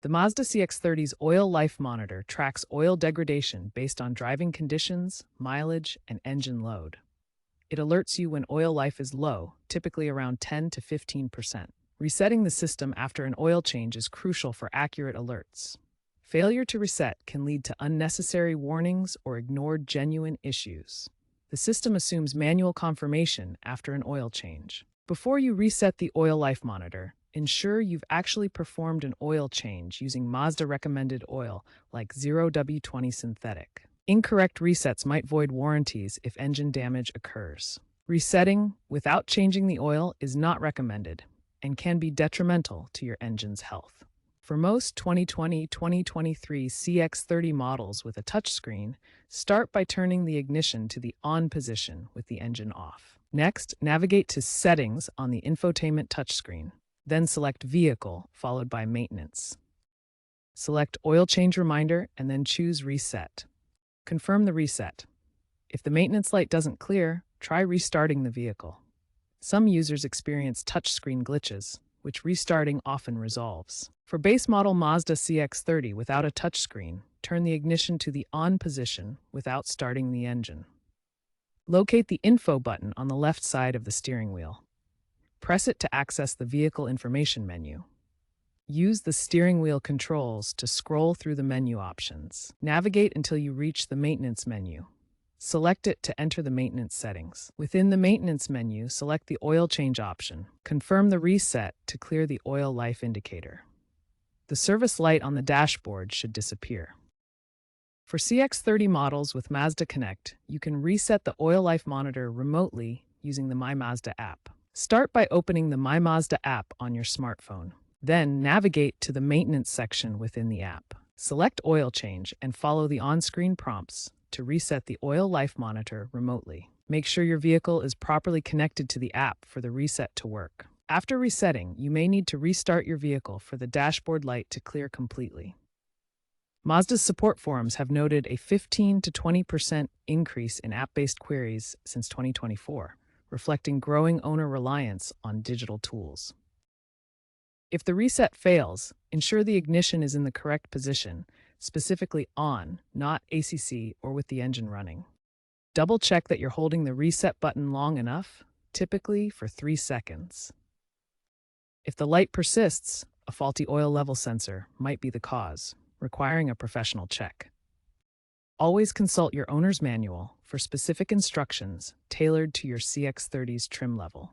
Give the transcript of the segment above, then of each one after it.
The Mazda CX-30's Oil Life Monitor tracks oil degradation based on driving conditions, mileage, and engine load. It alerts you when oil life is low, typically around 10 to 15%. Resetting the system after an oil change is crucial for accurate alerts. Failure to reset can lead to unnecessary warnings or ignored genuine issues. The system assumes manual confirmation after an oil change. Before you reset the Oil Life Monitor, ensure you've actually performed an oil change using Mazda recommended oil like 0W20 synthetic. Incorrect resets might void warranties if engine damage occurs. Resetting without changing the oil is not recommended and can be detrimental to your engine's health. For most 2020-2023 CX-30 models with a touchscreen, start by turning the ignition to the on position with the engine off. Next, navigate to Settings on the infotainment touchscreen. Then select Vehicle, followed by Maintenance. Select Oil Change Reminder and then choose Reset. Confirm the reset. If the maintenance light doesn't clear, try restarting the vehicle. Some users experience touchscreen glitches, which restarting often resolves. For base model Mazda CX-30 without a touchscreen, turn the ignition to the on position without starting the engine. Locate the Info button on the left side of the steering wheel. Press it to access the vehicle information menu. Use the steering wheel controls to scroll through the menu options. Navigate until you reach the maintenance menu. Select it to enter the maintenance settings. Within the maintenance menu, select the oil change option. Confirm the reset to clear the oil life indicator. The service light on the dashboard should disappear. For CX-30 models with Mazda Connect, you can reset the oil life monitor remotely using the My Mazda app. Start by opening the My Mazda app on your smartphone. Then navigate to the maintenance section within the app. Select Oil Change and follow the on-screen prompts to reset the oil life monitor remotely. Make sure your vehicle is properly connected to the app for the reset to work. After resetting, you may need to restart your vehicle for the dashboard light to clear completely. Mazda's support forums have noted a 15 to 20% increase in app-based queries since 2024, reflecting growing owner reliance on digital tools. If the reset fails, ensure the ignition is in the correct position, specifically on, not ACC or with the engine running. Double-check that you're holding the reset button long enough, typically for 3 seconds. If the light persists, a faulty oil level sensor might be the cause, requiring a professional check. Always consult your owner's manual for specific instructions tailored to your CX-30's trim level.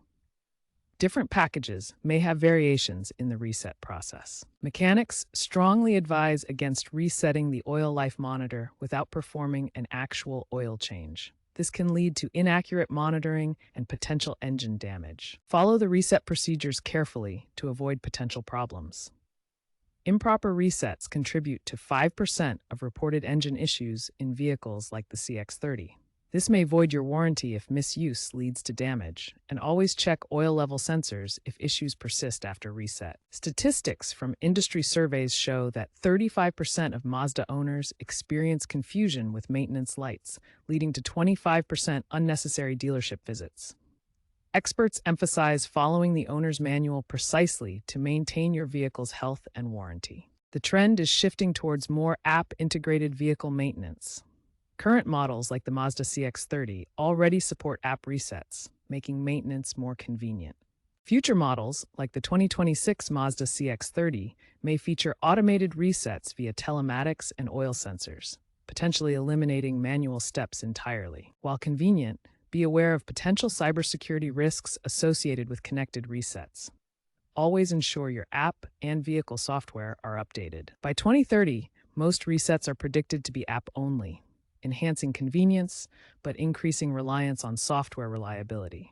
Different packages may have variations in the reset process. Mechanics strongly advise against resetting the oil life monitor without performing an actual oil change. This can lead to inaccurate monitoring and potential engine damage. Follow the reset procedures carefully to avoid potential problems. Improper resets contribute to 5% of reported engine issues in vehicles like the CX-30. This may void your warranty if misuse leads to damage, and always check oil level sensors if issues persist after reset. Statistics from industry surveys show that 35% of Mazda owners experience confusion with maintenance lights, leading to 25% unnecessary dealership visits. Experts emphasize following the owner's manual precisely to maintain your vehicle's health and warranty. The trend is shifting towards more app-integrated vehicle maintenance. Current models like the Mazda CX-30 already support app resets, making maintenance more convenient. Future models, like the 2026 Mazda CX-30, may feature automated resets via telematics and oil sensors, potentially eliminating manual steps entirely. While convenient, be aware of potential cybersecurity risks associated with connected resets. Always ensure your app and vehicle software are updated. By 2030, most resets are predicted to be app-only, enhancing convenience, but increasing reliance on software reliability.